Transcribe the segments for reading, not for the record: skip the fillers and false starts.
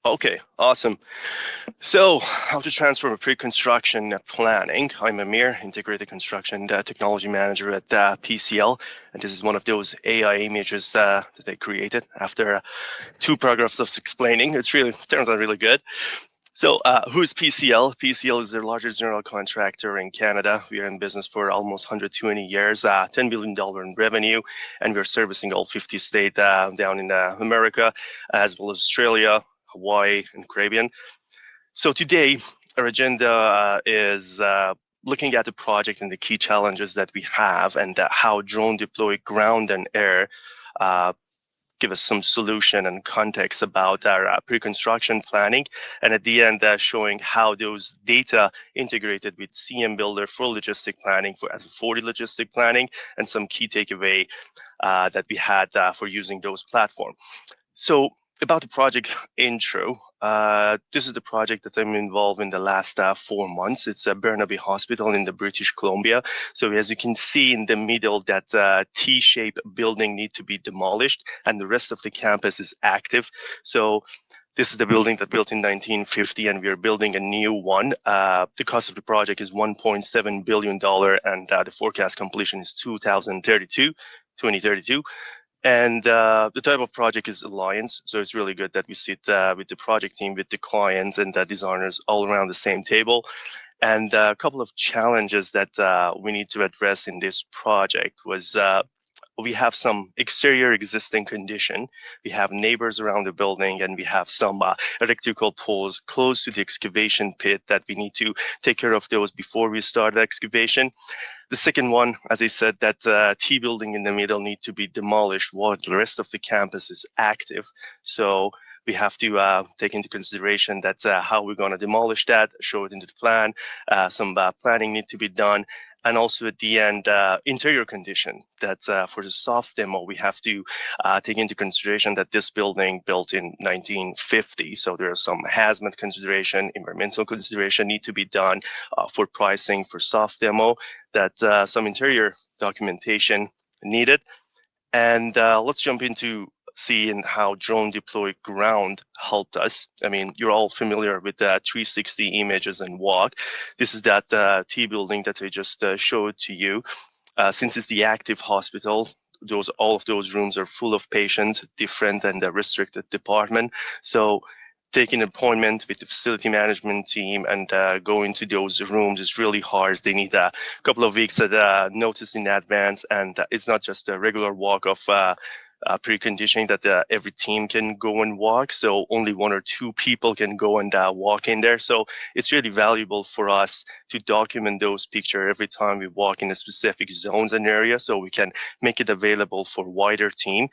Okay, awesome. So, how to transform a pre-construction planning. I'm Amir, Integrated Construction Technology Manager at PCL, and this is one of those AI images that they created after 2 paragraphs of explaining. Turns out really good. So, who is PCL? PCL is the largest general contractor in Canada. We are in business for almost 120 years, $10 billion in revenue, and we're servicing all 50 states down in America, as well as Australia, Hawaii, and Caribbean. So today, our agenda is looking at the project and the key challenges that we have, and how DroneDeploy ground and air give us some solution and context about our pre-construction planning, and at the end showing how those data integrated with cmBuilder for logistic planning as a 4D logistic planning, and some key takeaway that we had for using those platforms. So about the project intro, this is the project that I'm involved in the last 4 months. It's a Burnaby Hospital in the British Columbia. So as you can see in the middle, that T-shaped building need to be demolished, and the rest of the campus is active. So this is the building that built in 1950, and we are building a new one. The cost of the project is $1.7 billion, and the forecast completion is 2032. And the type of project is alliance, so it's really good that we sit with the project team, with the clients and the designers all around the same table. And a couple of challenges that we need to address in this project was we have some exterior existing condition. We have neighbors around the building, and we have some electrical poles close to the excavation pit that we need to take care of those before we start the excavation. The second one, as I said, that T building in the middle need to be demolished while the rest of the campus is active. So we have to take into consideration that how we're going to demolish that, show it into the plan. Some planning need to be done. And also at the end, interior condition. That's for the soft demo, we have to take into consideration that this building built in 1950. So there are some hazmat consideration, environmental consideration need to be done for pricing for soft demo, that some interior documentation needed. And let's jump into seeing how DroneDeploy ground helped us. I mean, you're all familiar with the 360 images and walk. This is that T building that I just showed to you. Since it's the active hospital, all of those rooms are full of patients, different than the restricted department. So taking an appointment with the facility management team and go into those rooms is really hard. They need a couple of weeks notice in advance, and it's not just a regular walk of preconditioning that every team can go and walk. So only 1 or 2 people can go and walk in there. So it's really valuable for us to document those pictures every time we walk in a specific zones and area, so we can make it available for wider team,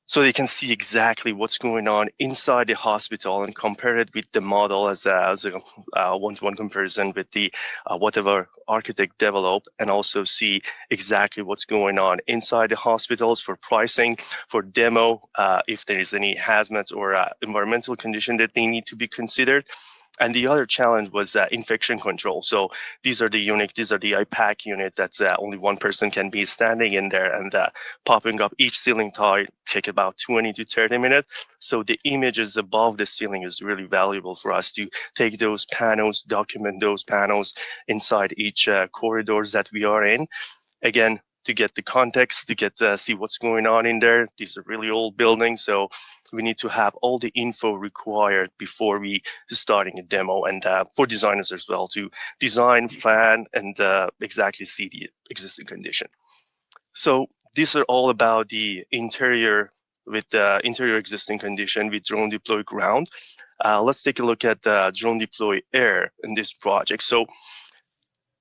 so they can see exactly what's going on inside the hospital and compare it with the model as a one-to-one comparison with the whatever architect developed, and also see exactly what's going on inside the hospitals for pricing, for demo, if there is any hazmat or environmental condition that they need to be considered. And the other challenge was infection control. So these are the IPAC unit that's only one person can be standing in there, and popping up each ceiling tile take about 20 to 30 minutes. So the images above the ceiling is really valuable for us to take those panels, document those panels inside each corridors that we are in. Again, to get the context, to get see what's going on in there. These are really old buildings, so we need to have all the info required before we starting a demo, and for designers as well to design, plan, and exactly see the existing condition. So these are all about the interior with the interior existing condition with DroneDeploy ground. Let's take a look at DroneDeploy air in this project. So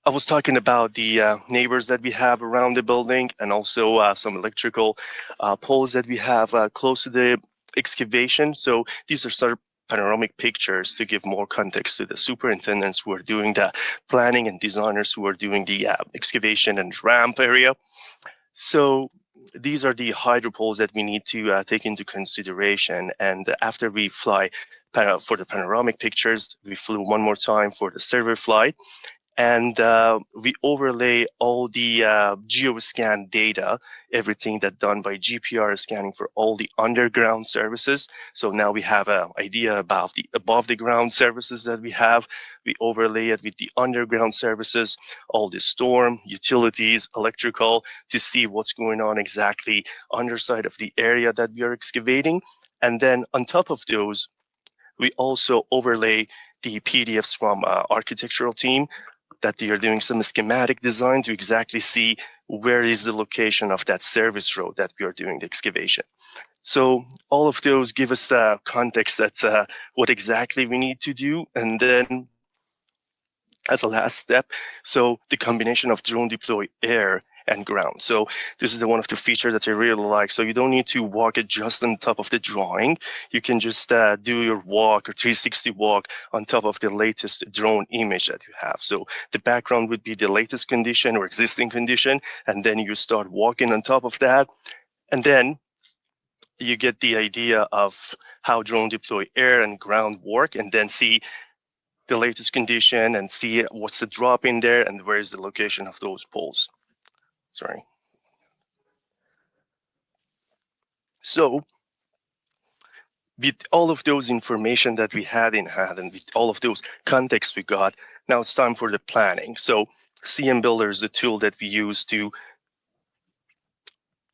I was talking about the neighbors that we have around the building, and also some electrical poles that we have close to the excavation. So these are sort of panoramic pictures to give more context to the superintendents who are doing the planning and designers who are doing the excavation and ramp area. So these are the hydro poles that we need to take into consideration. And after we fly for the panoramic pictures, we flew one more time for the server flight. and we overlay all the geoscan data, everything that's done by GPR scanning for all the underground services. So now we have an idea about the above the ground services that we have. We overlay it with the underground services, all the storm, utilities, electrical, to see what's going on exactly underside of the area that we are excavating. And then on top of those, we also overlay the PDFs from architectural team that they are doing some schematic design to exactly see where is the location of that service road that we are doing the excavation. So all of those give us the context that's what exactly we need to do. And then as a last step, so the combination of DroneDeploy air and ground. So this is one of the features that I really like. So you don't need to walk it just on top of the drawing. You can just do your walk or 360 walk on top of the latest drone image that you have. So the background would be the latest condition or existing condition, and then you start walking on top of that. And then you get the idea of how DroneDeploy air and ground work, and then see the latest condition and see what's the drop in there and where is the location of those poles. Sorry. So with all of those information that we had in hand and with all of those contexts we got, now it's time for the planning. So cmBuilder is the tool that we use to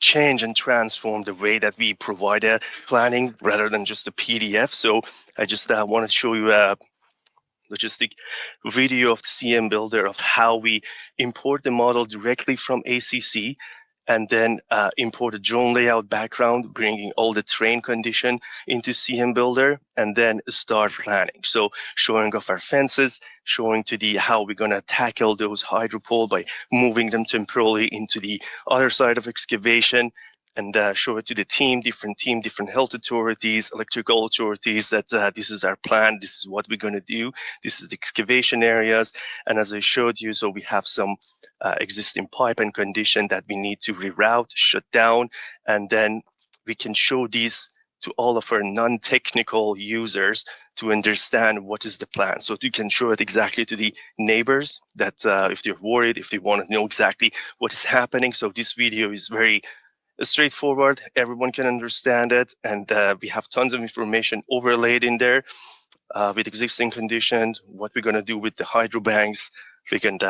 change and transform the way that we provide a planning rather than just a PDF. So I just want to show you a logistic video of cmBuilder of how we import the model directly from ACC and then import a drone layout background, bringing all the terrain condition into cmBuilder, and then start planning. So showing off our fences, showing to the how we're gonna tackle those hydropole by moving them temporarily into the other side of excavation, and show it to the team, different health authorities, electrical authorities, that this is our plan, this is what we're gonna do, this is the excavation areas. And as I showed you, so we have some existing pipe and condition that we need to reroute, shut down, and then we can show these to all of our non-technical users to understand what is the plan. So you can show it exactly to the neighbors that if they're worried, if they want to know exactly what is happening. So this video is very straightforward, everyone can understand it, and we have tons of information overlaid in there with existing conditions, what we're going to do with the hydro banks. We can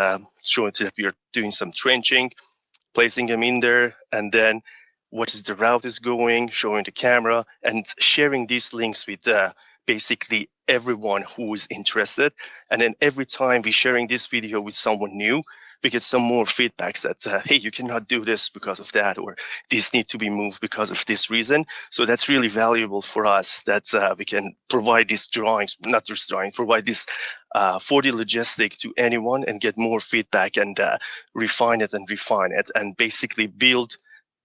show it that we are doing some trenching, placing them in there, and then what is the route is going, showing the camera, and sharing these links with basically everyone who is interested. And then every time we're sharing this video with someone new, we get some more feedbacks that, hey, you cannot do this because of that, or this need to be moved because of this reason. So that's really valuable for us, that we can provide these drawings, not just drawings, provide this 4D logistic to anyone and get more feedback and refine it and basically build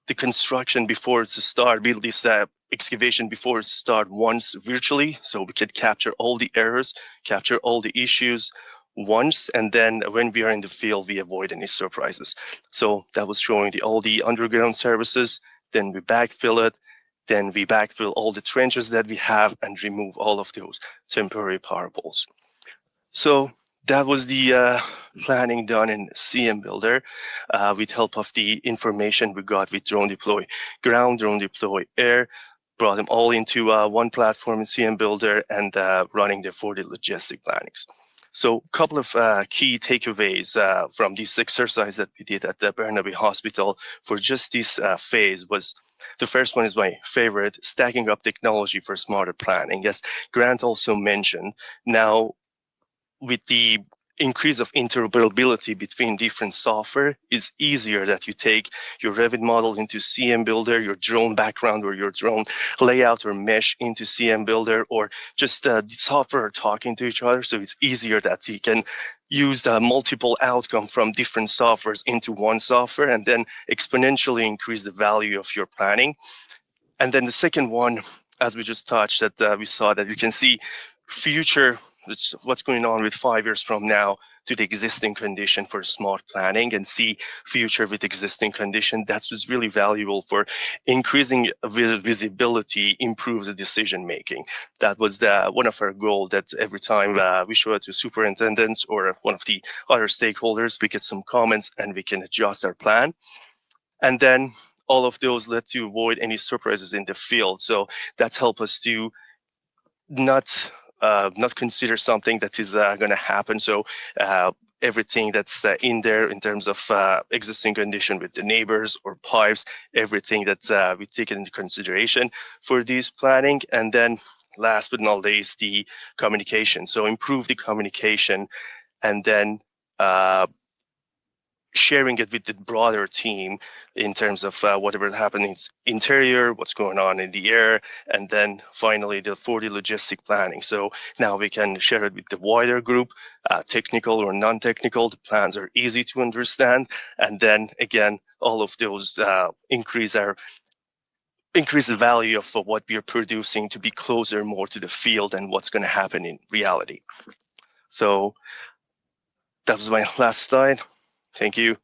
the construction before it's start, build this excavation before it start once virtually, so we can capture all the errors, capture all the issues once, and then when we are in the field, we avoid any surprises. So that was showing all the underground services, then we backfill it, then we backfill all the trenches that we have and remove all of those temporary power poles. So that was the planning done in cmBuilder with help of the information we got with DroneDeploy ground, DroneDeploy air, brought them all into one platform in cmBuilder and running the 4D logistic plannings. So a couple of key takeaways from this exercise that we did at the Burnaby Hospital for just this phase was, the first one is my favorite, stacking up technology for smarter planning. As Grant also mentioned, now with the increase of interoperability between different software, it's easier that you take your Revit model into cmBuilder, your drone background or your drone layout or mesh into cmBuilder, or just the software talking to each other. So it's easier that you can use the multiple outcome from different softwares into one software and then exponentially increase the value of your planning. And then the second one, as we just touched, that we saw that you can see future, what's going on with 5 years from now to the existing condition for smart planning and see future with existing condition. That was really valuable for increasing visibility, improves the decision making. That was one of our goals, that every time we show it to superintendents or one of the other stakeholders, we get some comments and we can adjust our plan. And then all of those led to avoid any surprises in the field. So that's helped us to not consider something that is going to happen. So everything that's in there in terms of existing condition with the neighbors or pipes, everything that we take into consideration for these planning. And then last but not least, the communication. So improve the communication, and then sharing it with the broader team in terms of whatever happens interior, what's going on in the air, and then finally for the logistic planning. So now we can share it with the wider group, technical or non-technical. The plans are easy to understand, and then again, all of those increase the value of what we are producing to be closer more to the field and what's going to happen in reality. So that was my last slide. Thank you.